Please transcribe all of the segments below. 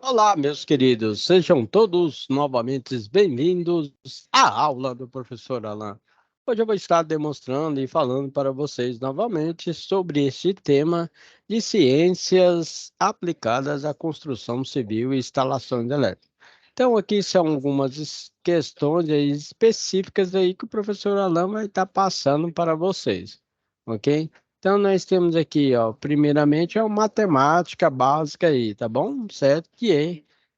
Olá, meus queridos, sejam todos novamente bem-vindos à aula do professor Alan. Hoje eu vou estar demonstrando e falando para vocês novamente sobre este tema de ciências aplicadas à construção civil e instalações elétricas. Então, aqui são algumas questões aí específicas aí que o professor Alan vai estar passando para vocês, ok? Então, nós temos aqui, ó, primeiramente, a matemática básica aí, tá bom? Certo?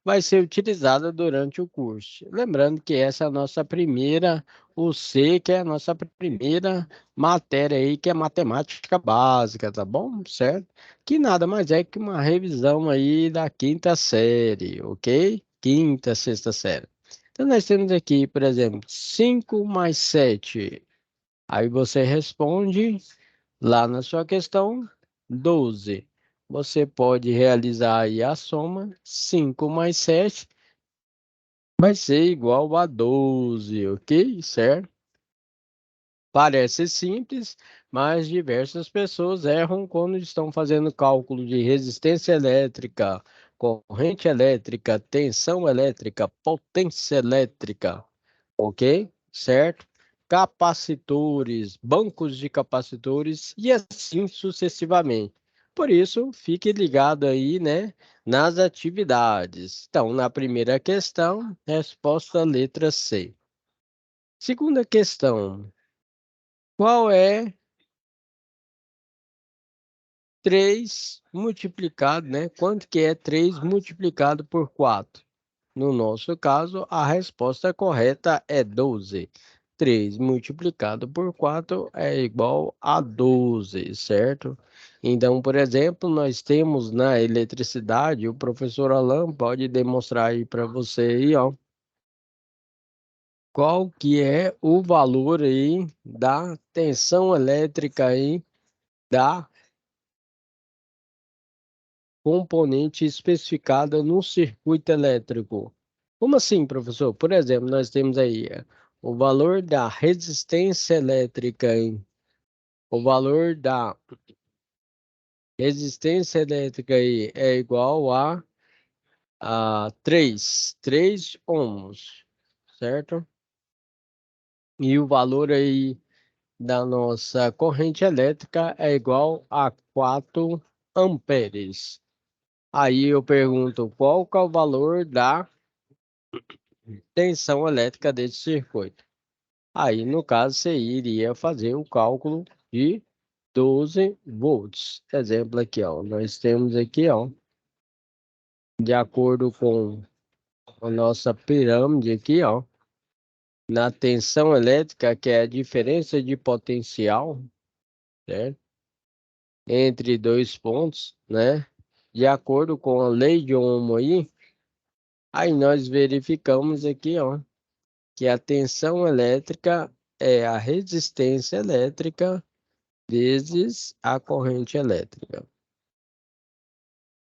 Vai ser utilizada durante o curso. Lembrando que essa é a nossa primeira, o C, que é a nossa primeira matéria aí, que é matemática básica, tá bom? Certo? Que nada mais é que uma revisão aí da quinta série, ok? Quinta, sexta série. Então, nós temos aqui, por exemplo, 5 mais 7. Aí você responde lá na sua questão 12. Você pode realizar aí a soma. 5 mais 7 vai ser igual a 12, ok? Certo? Parece simples, mas diversas pessoas erram quando estão fazendo cálculo de resistência elétrica, corrente elétrica, tensão elétrica, potência elétrica, ok? Certo? Capacitores, bancos de capacitores e assim sucessivamente. Por isso, fique ligado aí, né, nas atividades. Então, na primeira questão, resposta letra C. Segunda questão, qual é 3 multiplicado, né? Quanto que é 3 multiplicado por 4? No nosso caso, a resposta correta é 12. 3 multiplicado por 4 é igual a 12, certo? Então, por exemplo, nós temos na eletricidade, o professor Alan pode demonstrar aí para você aí, ó, qual que é o valor aí da tensão elétrica aí da componente especificada no circuito elétrico. Como assim, professor? Por exemplo, nós temos aí o valor da resistência elétrica, hein? O valor da resistência elétrica aí é igual a 3 ohms, certo? E o valor aí da nossa corrente elétrica é igual a 4 amperes. Aí eu pergunto, qual que é o valor da tensão elétrica desse circuito? Aí, no caso, você iria fazer o cálculo de 12 volts. Exemplo aqui, ó. Nós temos aqui, ó, de acordo com a nossa pirâmide aqui, ó, na tensão elétrica, que é a diferença de potencial, certo? Entre dois pontos, né? De acordo com a lei de Ohm aí nós verificamos aqui, ó, que a tensão elétrica é a resistência elétrica vezes a corrente elétrica.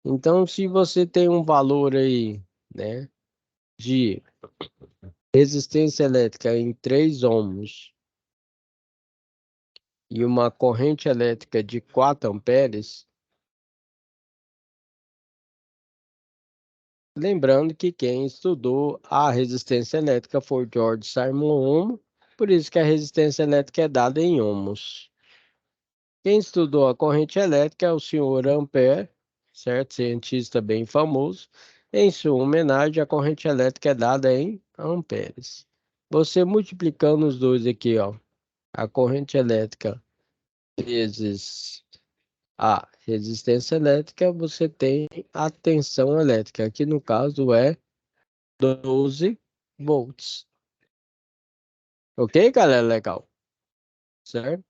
Então, se você tem um valor aí, né, de resistência elétrica em 3 ohms e uma corrente elétrica de 4 amperes, lembrando que quem estudou a resistência elétrica foi George Simon Ohm, por isso que a resistência elétrica é dada em ohms. Quem estudou a corrente elétrica é o senhor Ampère, certo? Cientista bem famoso. Em sua homenagem, a corrente elétrica é dada em amperes. Você multiplicando os dois aqui, ó, a corrente elétrica vezes a resistência elétrica, você tem a tensão elétrica, que no caso é 12 volts. Ok, galera? Legal, certo?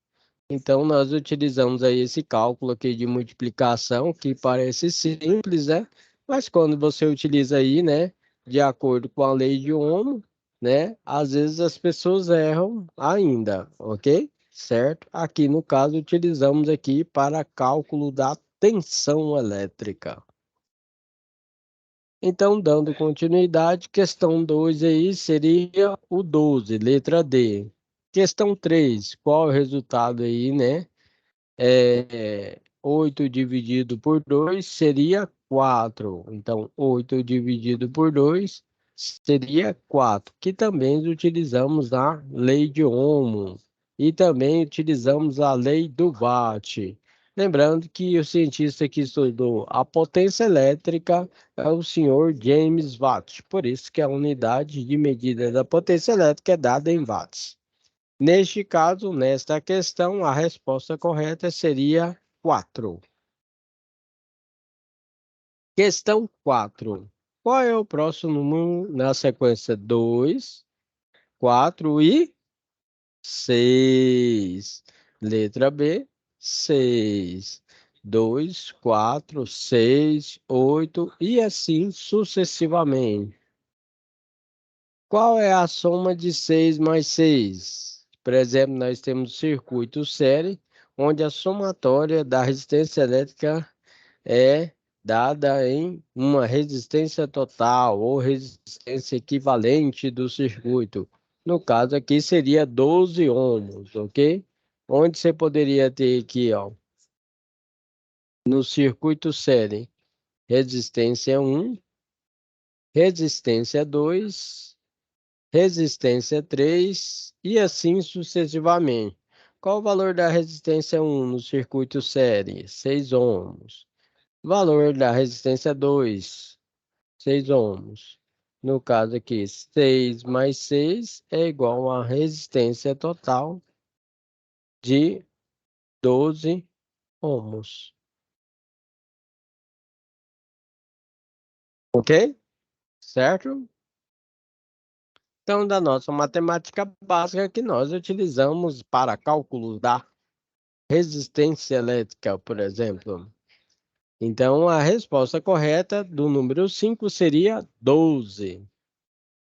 Então, nós utilizamos aí esse cálculo aqui de multiplicação, que parece simples, né? Mas quando você utiliza aí, né, de acordo com a lei de Ohm, né, às vezes as pessoas erram ainda, ok? Certo? Aqui no caso, utilizamos aqui para cálculo da tensão elétrica. Então, dando continuidade, questão 2 aí seria o 12, letra D. Questão 3, qual é o resultado aí, né? 8 dividido por 2 seria 4. Então, 8 dividido por 2 seria 4, que também utilizamos a lei de Ohm e também utilizamos a lei do Watt. Lembrando que o cientista que estudou a potência elétrica é o senhor James Watt, por isso que a unidade de medida da potência elétrica é dada em watts. Neste caso, nesta questão, a resposta correta seria 4. Questão 4. Qual é o próximo número na sequência 2, 4 e 6? Letra B, 6. 2, 4, 6, 8 e assim sucessivamente. Qual é a soma de 6 mais 6? Por exemplo, nós temos o circuito série, onde a somatória da resistência elétrica é dada em uma resistência total ou resistência equivalente do circuito. No caso aqui seria 12 ohms, ok? Onde você poderia ter aqui, ó, no circuito série, resistência 1, resistência 2, resistência 3 e assim sucessivamente. Qual o valor da resistência 1 no circuito série? 6 ohms. Valor da resistência 2, 6 ohms. No caso aqui, 6 mais 6 é igual a resistência total de 12 ohms. Ok? Certo? Então, da nossa matemática básica que nós utilizamos para cálculos da resistência elétrica, por exemplo. Então, a resposta correta do número 5 seria 12.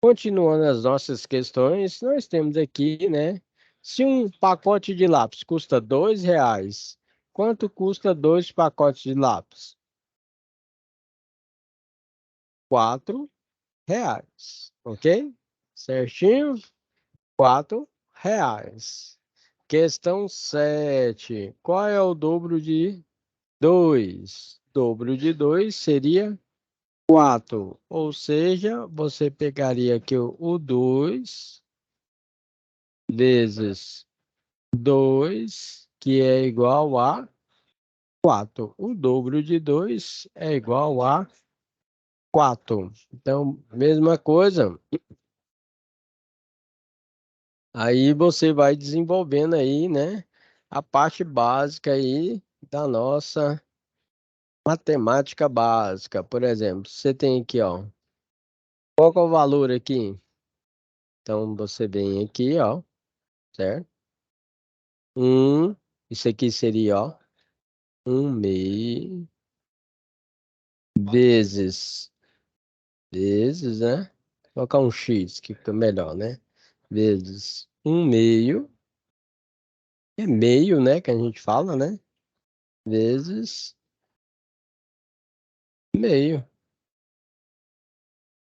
Continuando as nossas questões, nós temos aqui, né? Se um pacote de lápis custa R$ 2, quanto custa 2 pacotes de lápis? R$ 4, ok? Certinho? R$ 4. Questão 7. Qual é o dobro de 2? Dobro de 2 seria 4. Ou seja, você pegaria aqui o 2 vezes 2, que é igual a 4. O dobro de 2 é igual a 4. Então, mesma coisa. Aí você vai desenvolvendo aí, né, a parte básica aí da nossa matemática básica. Por exemplo, você tem aqui, ó, qual que é o valor aqui? Então, você vem aqui, ó, certo? Isso aqui seria, ó, 1/2 vezes né? Colocar um X, que fica melhor, né? Vezes 1/2, é meio, né? Que a gente fala, né? Vezes meio.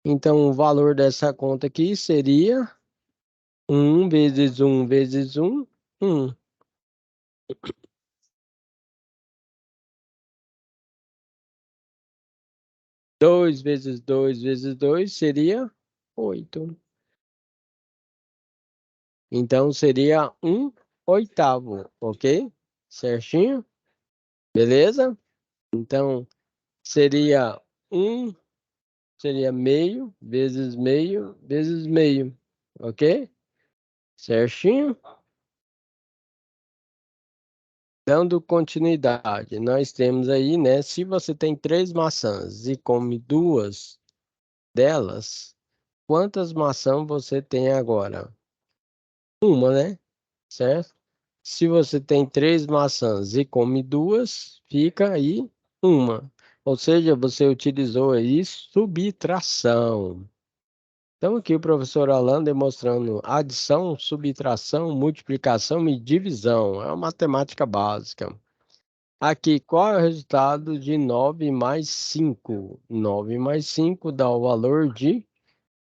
Então, o valor dessa conta aqui seria 1 vezes 1 vezes 1, 1. 2 vezes 2 vezes 2 seria 8. Então, seria 1/8, ok? Certinho? Beleza? Então, seria 1, seria meio vezes meio, ok? Certinho? Dando continuidade, nós temos aí, né? Se você tem 3 maçãs e come 2 delas, quantas maçãs você tem agora? Uma, né? Certo? Se você tem 3 maçãs e come 2, fica aí uma. Ou seja, você utilizou aí subtração. Então, aqui o professor Alan demonstrando adição, subtração, multiplicação e divisão. É uma matemática básica. Aqui, qual é o resultado de 9 mais 5? 9 mais 5 dá o valor de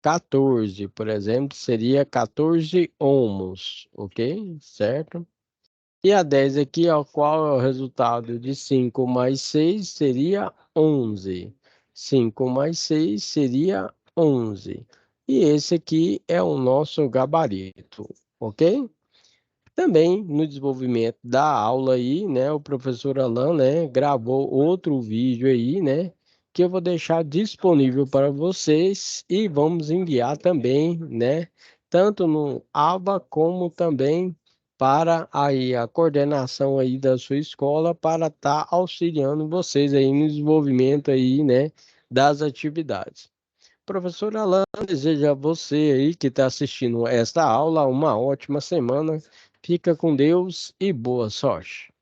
14. Por exemplo, seria 14 ohms, ok? Certo? E a 10 aqui, ó, qual é o resultado de 5 mais 6? Seria 11. 5 mais 6 seria 11. E esse aqui é o nosso gabarito, ok? Também no desenvolvimento da aula aí, né, o professor Alan, né, gravou outro vídeo aí, né, que eu vou deixar disponível para vocês e vamos enviar também, né, tanto no ABA como também para aí a coordenação aí da sua escola para estar auxiliando vocês aí no desenvolvimento aí, né, das atividades. Professor Alan, desejo a você aí que está assistindo esta aula uma ótima semana. Fica com Deus e boa sorte.